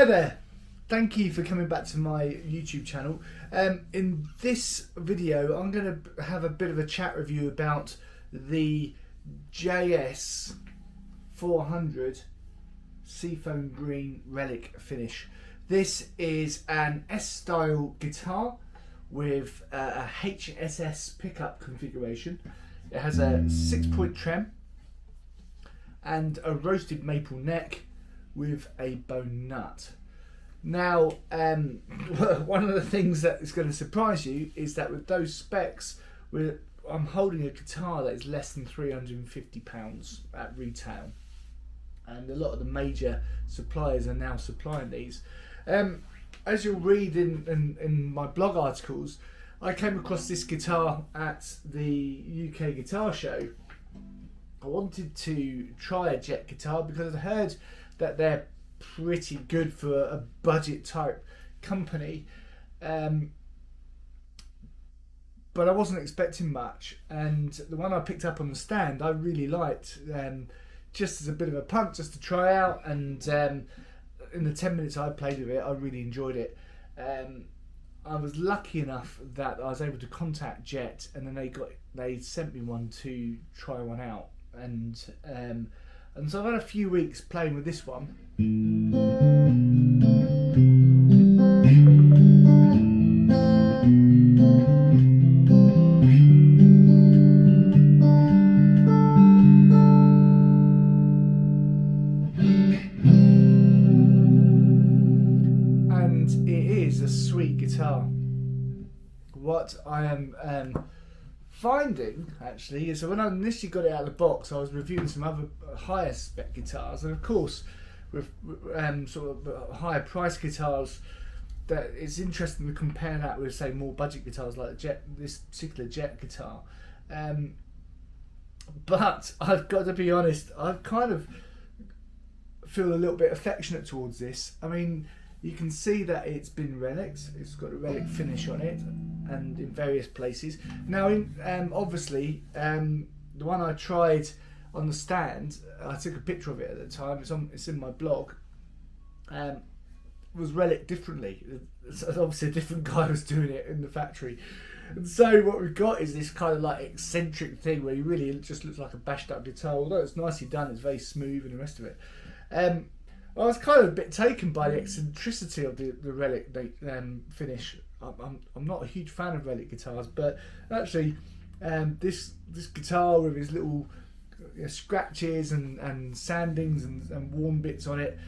there, thank you for coming back to my YouTube channel. In this video I'm going to have a bit of a chat with you about the JS-400 Seafoam Green Relic finish. This is an S-style guitar with a HSS pickup configuration. It has a 6-point trem and a roasted maple neck with a bone nut. Now, one of the things that is going to surprise you is that with those specs, I'm holding a guitar that is less than £350 at retail, and a lot of the major suppliers are now supplying these. As you'll read in my blog articles, I came across this guitar at the UK Guitar Show. I wanted to try a Jet guitar because I'd heard that they're pretty good for a budget type company, but I wasn't expecting much, and the one I picked up on the stand I really liked, just as a bit of a punt, just to try out, and in the 10 minutes I played with it I really enjoyed it. I was lucky enough that I was able to contact Jet, and then they sent me one to try one out, and so I've had a few weeks playing with this one. And it is a sweet guitar. What I am finding actually is that when I initially got it out of the box, I was reviewing some other higher spec guitars, and of course with sort of higher price guitars, that it's interesting to compare that with, say, more budget guitars like this particular Jet guitar. But I've got to be honest, I kind of feel a little bit affectionate towards this. I mean, you can see that it's been Relic, it's got a Relic finish on it, and in various places. Now, obviously, the one I tried on the stand, I took a picture of it at the time, it's in my blog, was Relic differently. So obviously a different guy was doing it in the factory. And so what we've got is this kind of like eccentric thing where you really just looks like a bashed up guitar, although it's nicely done, it's very smooth and the rest of it. I was kind of a bit taken by the eccentricity of the Relic finish. I'm not a huge fan of Relic guitars, but actually this guitar with his little scratches and sandings and worn bits on it,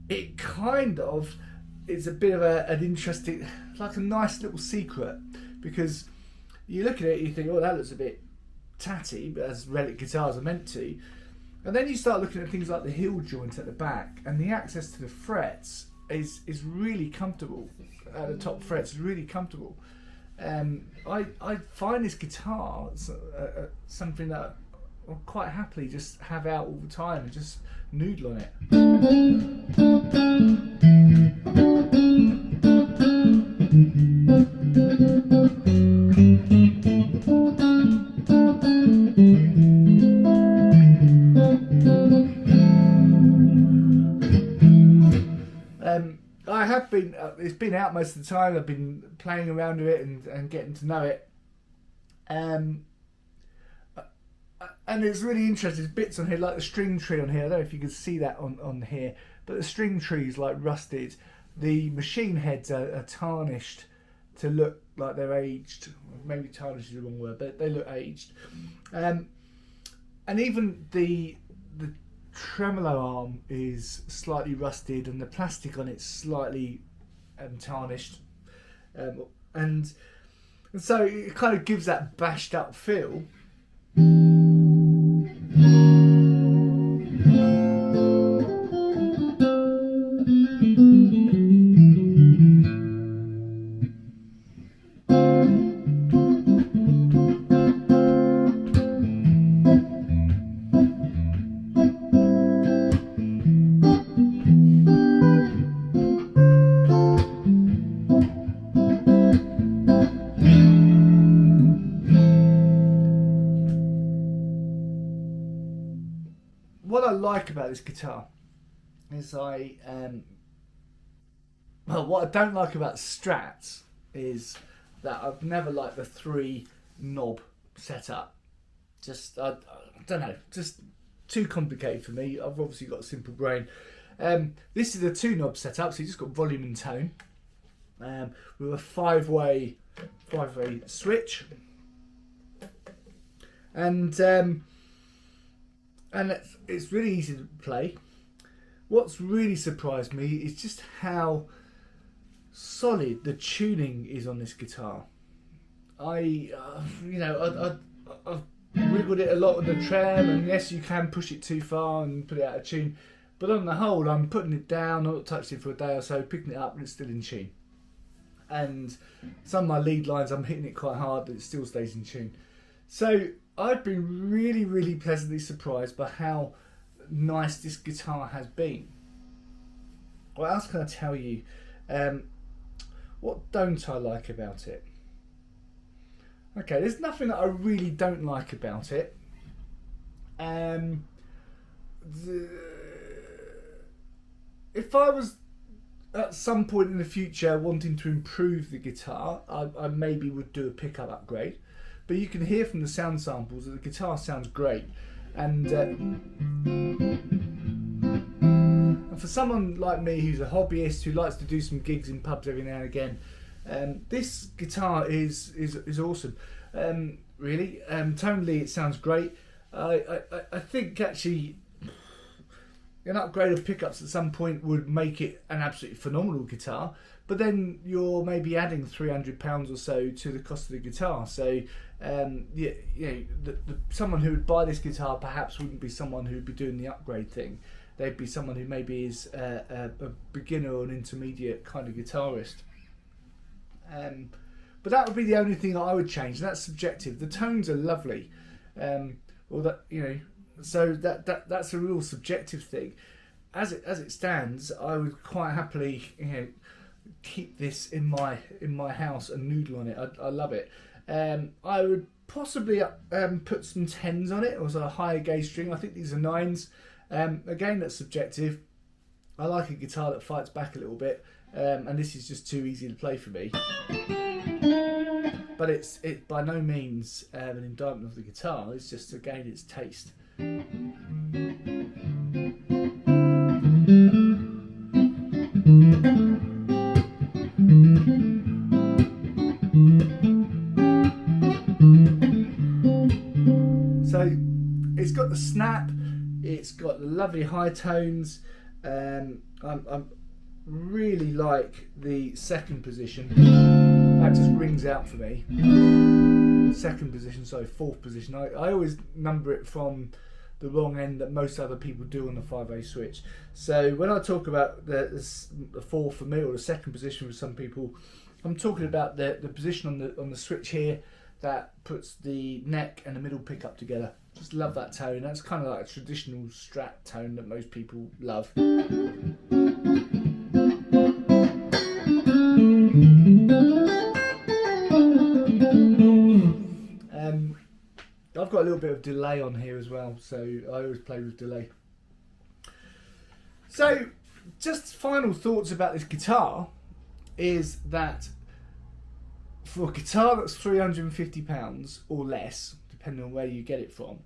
it kind of is a bit of an interesting, like a nice little secret, because you look at it, you think, oh, that looks a bit tatty, as Relic guitars are meant to, and then you start looking at things like the heel joint at the back, and the access to the frets is really comfortable. The top frets is really comfortable. I find this guitar something that I'll quite happily just have out all the time and just noodle on it. I have been, it's been out most of the time, I've been playing around with it and getting to know it. And it's really interesting, there's bits on here, like the string tree on here, I don't know if you can see that on here, but the string tree is like rusted. The machine heads are tarnished to look like they're aged. Maybe tarnished is the wrong word, but they look aged. And even the tremolo arm is slightly rusted, and the plastic on it's slightly tarnished, and so it kind of gives that bashed up feel. What I like about this guitar is well, what I don't like about Strats is that I've never liked the 3 knob setup. Just I don't know, just too complicated for me. I've obviously got a simple brain. This is a 2 knob setup, so you just got volume and tone with a 5-way switch, and it's really easy to play. What's really surprised me is just how solid the tuning is on this guitar. I've wiggled it a lot with the trem, and yes, you can push it too far and put it out of tune, but on the whole, I'm putting it down, I've not touched it for a day or so, picking it up and it's still in tune. And some of my lead lines, I'm hitting it quite hard, but it still stays in tune. So I've been really, really pleasantly surprised by how nice this guitar has been. What else can I tell you? What don't I like about it? Okay, there's nothing that I really don't like about it. If I was at some point in the future wanting to improve the guitar, I maybe would do a pickup upgrade. But you can hear from the sound samples that the guitar sounds great. And for someone like me who's a hobbyist who likes to do some gigs in pubs every now and again, this guitar is awesome. Really, tonally it sounds great. I think actually an upgrade of pickups at some point would make it an absolutely phenomenal guitar, but then you're maybe adding £300 or so to the cost of the guitar. So someone who would buy this guitar perhaps wouldn't be someone who would be doing the upgrade thing. They'd be someone who maybe is a beginner or an intermediate kind of guitarist. But that would be the only thing I would change. That's subjective. The tones are lovely, so that's a real subjective thing. As it stands, I would quite happily keep this in my house and noodle on it. I love it. I would possibly put some 10s on it, or a higher gauge string. I think these are 9s. Again, that's subjective. I like a guitar that fights back a little bit, and this is just too easy to play for me. But it's by no means an indictment of the guitar. It's just, again, it's taste. So it's got the snap, it's got the lovely high tones. I really like the second position. That just rings out for me. Second position, sorry, fourth position. I always number it from the wrong end that most other people do on the 5-way switch. So when I talk about the fourth for me, or the second position for some people, I'm talking about the position on the switch here that puts the neck and the middle pickup together. Just love that tone. That's kind of like a traditional Strat tone that most people love. I've got a little bit of delay on here as well, so I always play with delay. So, just final thoughts about this guitar is that for a guitar that's £350 or less, depending on where you get it from,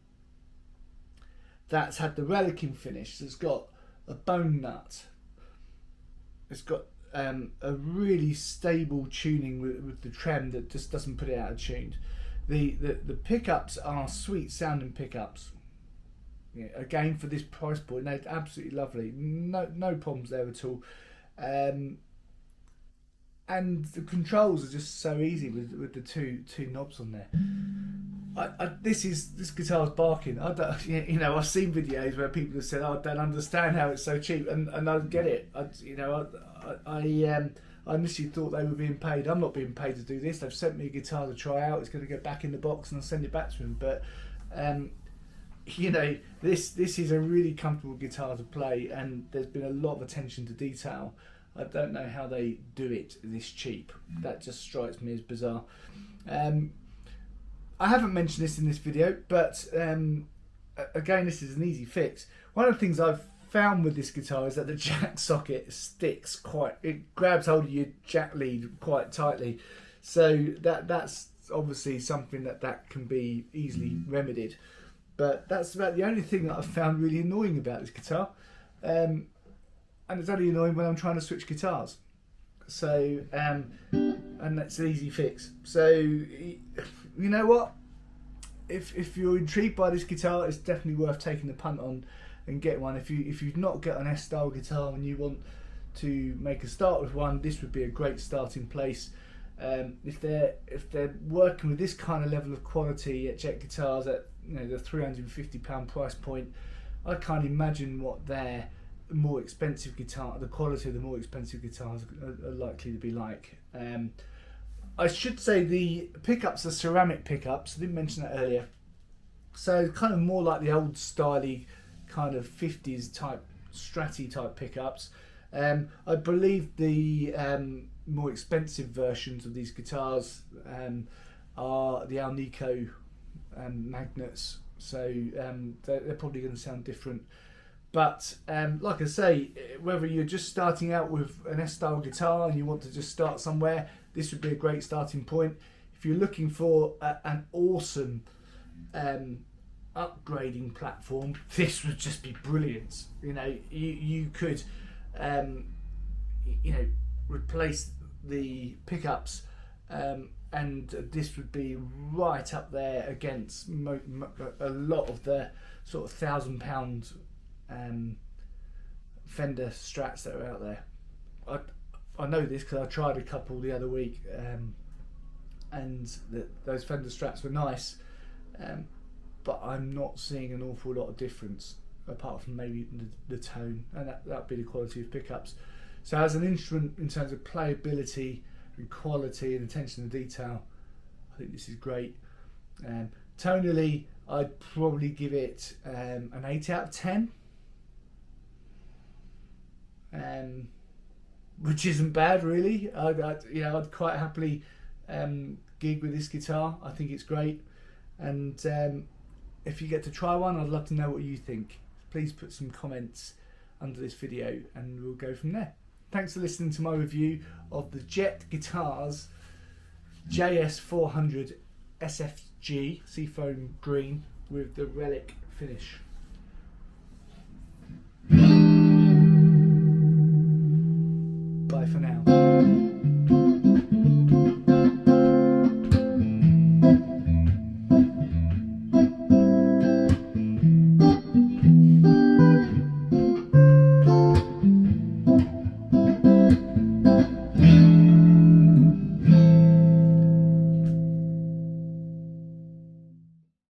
that's had the Relic finish, it's got a bone nut, it's got a really stable tuning with the trem that just doesn't put it out of tune. The pickups are sweet sounding pickups. Yeah, again, for this price point, they're absolutely lovely. No problems there at all. And the controls are just so easy with the two knobs on there. This guitar's barking. I've seen videos where people have said, "Oh, I don't understand how it's so cheap," and I get it. I initially thought they were being paid. I'm not being paid to do this. They've sent me a guitar to try out. It's going to go back in the box and I'll send it back to them. But this is a really comfortable guitar to play, and there's been a lot of attention to detail. I don't know how they do it this cheap. That just strikes me as bizarre. I haven't mentioned this in this video, but again, this is an easy fix. One of the things I've found with this guitar is that the jack socket sticks it grabs hold of your jack lead quite tightly, so that's obviously something that can be easily remedied. But that's about the only thing that I've found really annoying about this guitar, and it's only annoying when I'm trying to switch guitars. So and that's an easy fix. So you know what, if you're intrigued by this guitar, it's definitely worth taking the punt on and get one. If you've not got an S-style guitar and you want to make a start with one, this would be a great starting place. If they're working with this kind of level of quality at Jet Guitars at the £350 price point, I can't imagine what their more expensive guitar, the quality of the more expensive guitars are likely to be like. I should say the pickups are ceramic pickups. I didn't mention that earlier. So kind of more like the old styly kind of 50s type Stratty type pickups. I believe the more expensive versions of these guitars are the Alnico magnets, so they're probably going to sound different. But like I say, whether you're just starting out with an S-style guitar and you want to just start somewhere, this would be a great starting point. If you're looking for an awesome upgrading platform, this would just be brilliant. You could replace the pickups, and this would be right up there against a lot of the sort of £1,000 Fender Strats that are out there. I know this because I tried a couple the other week, and those Fender Strats were nice, but I'm not seeing an awful lot of difference apart from maybe the tone, and that'd be the quality of pickups. So as an instrument, in terms of playability and quality and attention to detail, I think this is great. Tonally, I'd probably give it an 8 out of 10, which isn't bad really. I'd quite happily gig with this guitar. I think it's great, and if you get to try one, I'd love to know what you think. Please put some comments under this video and we'll go from there. Thanks for listening to my review of the Jet Guitars JS-400 SFG Seafoam Green with the Relic finish.